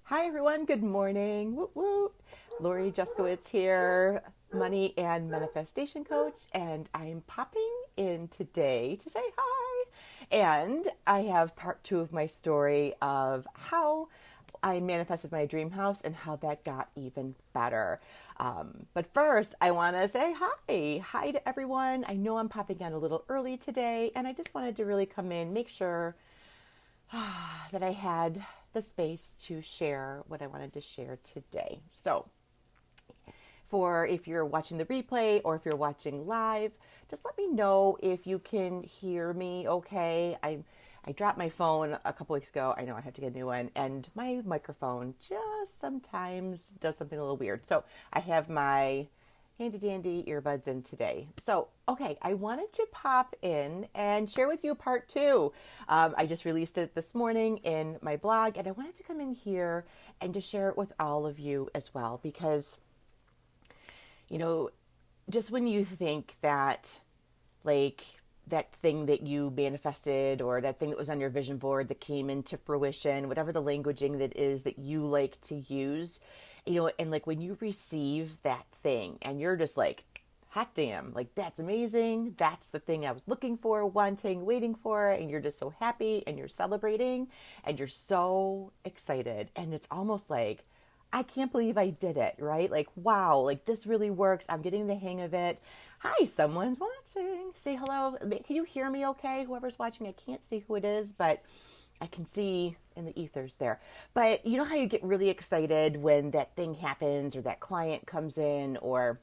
Hi, everyone. Good morning. Woo woo. Lori Jeskowitz here, money and manifestation coach, and I'm popping in today to say hi. And I have part two of my story of how I manifested my dream house and how that got even better. But first, I want to say hi. Hi to everyone. I know I'm popping in a little early today, and I just wanted to really come in, make sure that I had the space to share what I wanted to share today. So, for if you're watching the replay or if you're watching live, just let me know if you can hear me okay. I dropped my phone a couple weeks ago. I know I have to get a new one, and my microphone just sometimes does something a little weird. So, I have my handy dandy earbuds in today. So, okay, I wanted to pop in and share with you part two. I just released it this morning in my blog, and I wanted to come in here and to share it with all of you as well because, you know, just when you think that, like, that thing that you manifested or that thing that was on your vision board that came into fruition, whatever the languaging that is that you like to use, and like when you receive that thing and you're just like, hot damn, like that's amazing. That's the thing I was looking for, wanting, waiting for. And you're just so happy and you're celebrating and you're so excited. And it's almost like, I can't believe I did it, right? Like, wow, like this really works. I'm getting the hang of it. Hi, someone's watching. Say hello. Can you hear me okay? Whoever's watching, I can't see who it is, but I can see in the ethers there. But you know how you get really excited when that thing happens or that client comes in or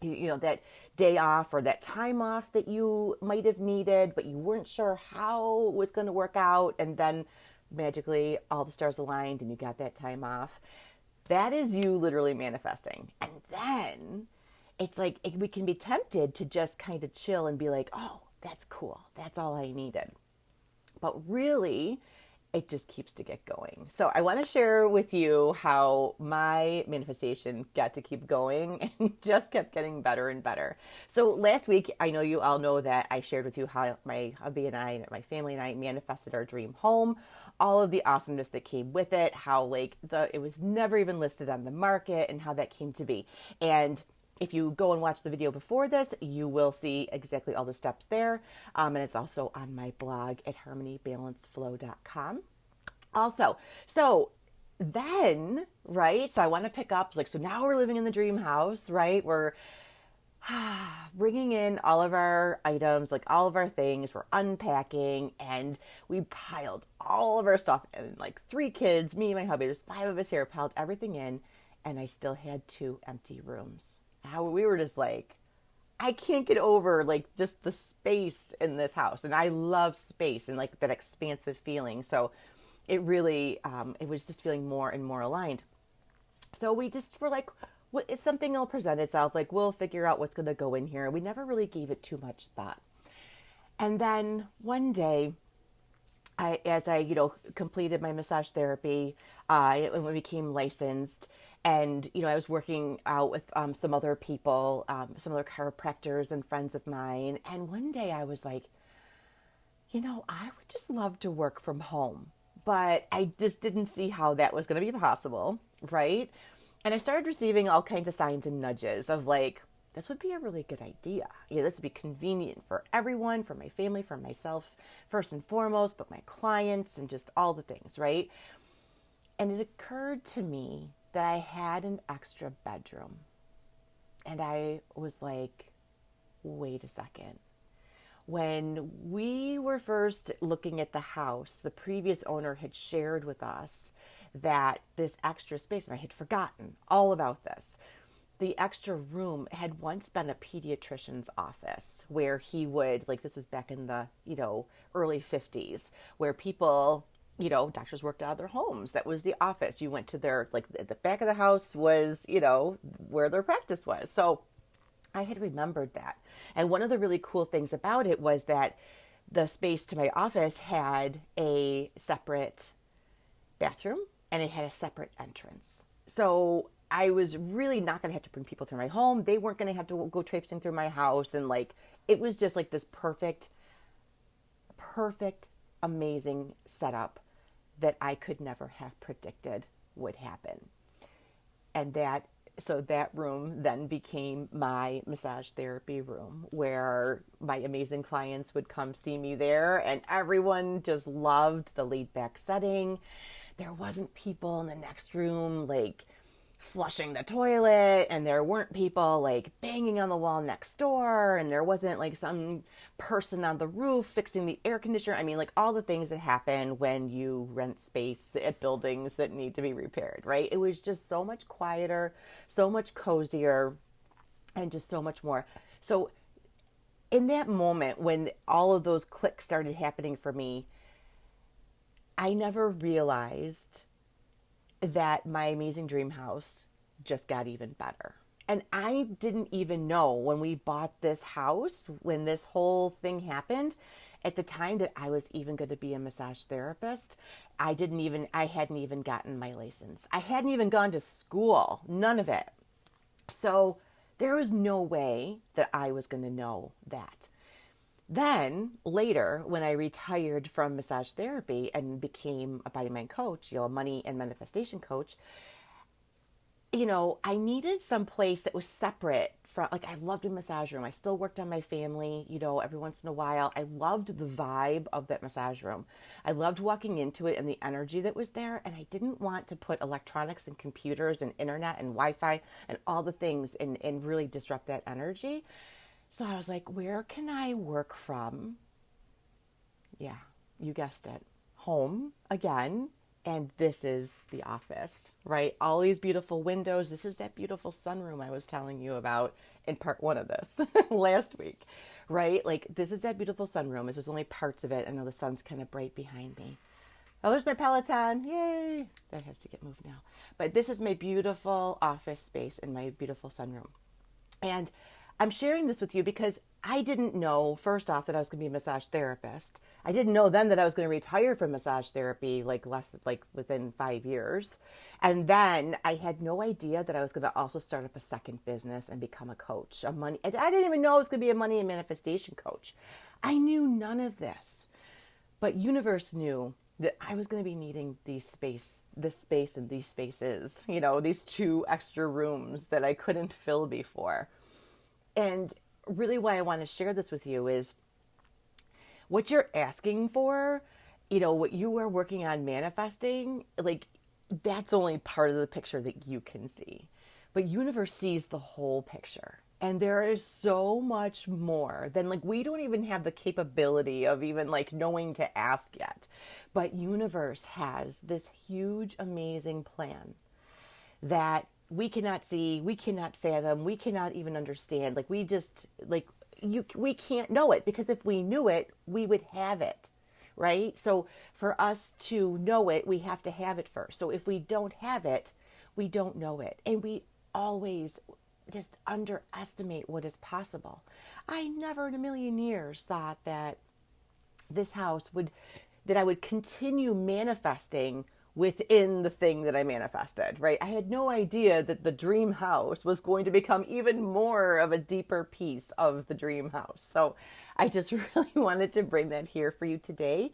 that day off or that time off that you might have needed, but you weren't sure how it was going to work out. And then magically all the stars aligned and you got that time off. That is you literally manifesting. And then it's like we can be tempted to just kind of chill and be like, oh, that's cool. That's all I needed. But really, it just keeps to get going. So I want to share with you how my manifestation got to keep going and just kept getting better and better. So last week, I know you all know that I shared with you how my hubby and I, my family and I manifested our dream home, all of the awesomeness that came with it, how like it was never even listed on the market and how that came to be. And if you go and watch the video before this, you will see exactly all the steps there. And it's also on my blog at harmonybalanceflow.com. Also, so then, right? So I want to pick up, like, so now we're living in the dream house, right? We're bringing in all of our items, like all of our things, we're unpacking, and we piled all of our stuff in, like three kids, me and my hubby, there's five of us here, piled everything in, and I still had two empty rooms. How we were just like, I can't get over like just the space in this house. And I love space and like that expansive feeling. So it really, it was just feeling more and more aligned. So we just were like, what, something will present itself. Like we'll figure out what's going to go in here. We never really gave it too much thought. And then one day, as I, completed my massage therapy, and we became licensed, and I was working out with some other people, some other chiropractors and friends of mine. And one day I was like, I would just love to work from home, but I just didn't see how that was going to be possible, right? And I started receiving all kinds of signs and nudges of like, this would be a really good idea. This would be convenient for everyone, for my family, for myself, first and foremost, but my clients and just all the things, right? And it occurred to me that I had an extra bedroom. And I was like, wait a second. When we were first looking at the house, the previous owner had shared with us that this extra space, and I had forgotten all about this, the extra room had once been a pediatrician's office where he would, like, this is back in the, early 50s, where people, doctors worked out of their homes. That was the office. You went to their, like, the back of the house was, where their practice was. So I had remembered that. And one of the really cool things about it was that the space to my office had a separate bathroom and it had a separate entrance. So I was really not going to have to bring people through my home. They weren't going to have to go traipsing through my house. And like, it was just like this perfect, amazing setup that I could never have predicted would happen. And that room then became my massage therapy room, where my amazing clients would come see me there, and everyone just loved the laid back setting. There wasn't people in the next room like flushing the toilet, and there weren't people like banging on the wall next door, and there wasn't like some person on the roof fixing the air conditioner. I mean, like all the things that happen when you rent space at buildings that need to be repaired, right? It was just so much quieter, so much cozier, and just so much more. So in that moment when all of those clicks started happening for me, I never realized that my amazing dream house just got even better. And I didn't even know when we bought this house, when this whole thing happened, at the time that I was even going to be a massage therapist. I hadn't even gotten my license. I hadn't even gone to school, none of it. So there was no way that I was going to know that. Then later, when I retired from massage therapy and became a body mind coach, a money and manifestation coach, I needed some place that was separate from, like, I loved a massage room. I still worked on my family, every once in a while. I loved the vibe of that massage room. I loved walking into it and the energy that was there. And I didn't want to put electronics and computers and internet and Wi-Fi and all the things and really disrupt that energy. So I was like, where can I work from? Yeah, you guessed it. Home again. And this is the office, right? All these beautiful windows. This is that beautiful sunroom I was telling you about in part 1 of this last week, right? Like, this is that beautiful sunroom. This is only parts of it. I know the sun's kind of bright behind me. Oh, there's my Peloton. Yay. That has to get moved now. But this is my beautiful office space in my beautiful sunroom. And I'm sharing this with you because I didn't know, first off, that I was going to be a massage therapist. I didn't know then that I was going to retire from massage therapy within 5 years. And then I had no idea that I was going to also start up a second business and become a coach. I didn't even know I was going to be a money and manifestation coach. I knew none of this. But universe knew that I was going to be needing this space and these spaces, these 2 extra rooms that I couldn't fill before. And really why I want to share this with you is what you're asking for, what you are working on manifesting, like, that's only part of the picture that you can see. But universe sees the whole picture. And there is so much more than, like, we don't even have the capability of even like knowing to ask yet. But universe has this huge, amazing plan that we cannot see, we cannot fathom, we cannot even understand. Like, we can't know it, because if we knew it, we would have it, right? So for us to know it, we have to have it first. So if we don't have it, we don't know it. And we always just underestimate what is possible. I never in a million years thought that that I would continue manifesting within the thing that I manifested, right? I had no idea that the dream house was going to become even more of a deeper piece of the dream house. So I just really wanted to bring that here for you today,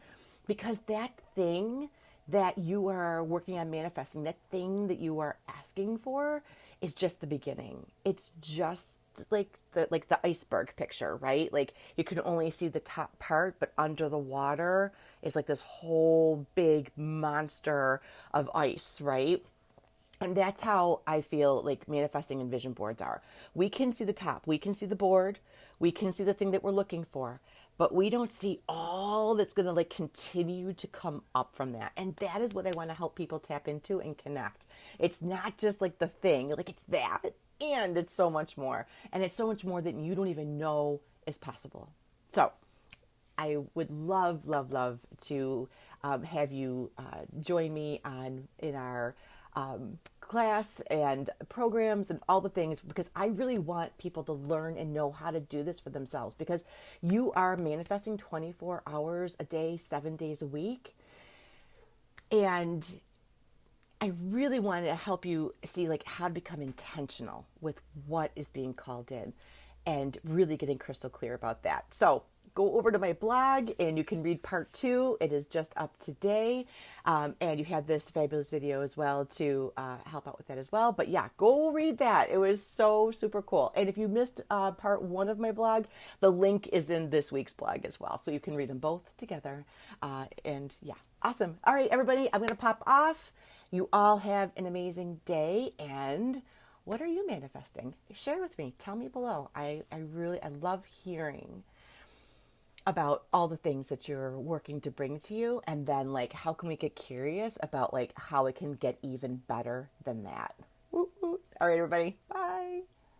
because that thing that you are working on manifesting, that thing that you are asking for, is just the beginning. It's just like the iceberg picture, right? Like, you can only see the top part, but under the water is like this whole big monster of ice, right? And that's how I feel like manifesting and vision boards are. We can see the top, we can see the board, we can see the thing that we're looking for, but we don't see all that's going to like continue to come up from that. And that is what I want to help people tap into and connect. It's not just like the thing, like, it's that, and it's so much more. And it's so much more that you don't even know is possible. So I would love to have you join me in our class and programs and all the things, because I really want people to learn and know how to do this for themselves, because you are manifesting 24 hours a day, 7 days a week. And I really want to help you see like how to become intentional with what is being called in, and really getting crystal clear about that. So go over to my blog and you can read part 2. It is just up today. And you have this fabulous video as well to help out with that as well. But yeah, go read that. It was so super cool. And if you missed part 1 of my blog, the link is in this week's blog as well. So you can read them both together. And yeah, awesome. All right, everybody, I'm going to pop off. You all have an amazing day. And what are you manifesting? Share with me. Tell me below. I love hearing about all the things that you're working to bring to you, and then like how can we get curious about like how it can get even better than that. Woo, woo. All right, everybody. Bye.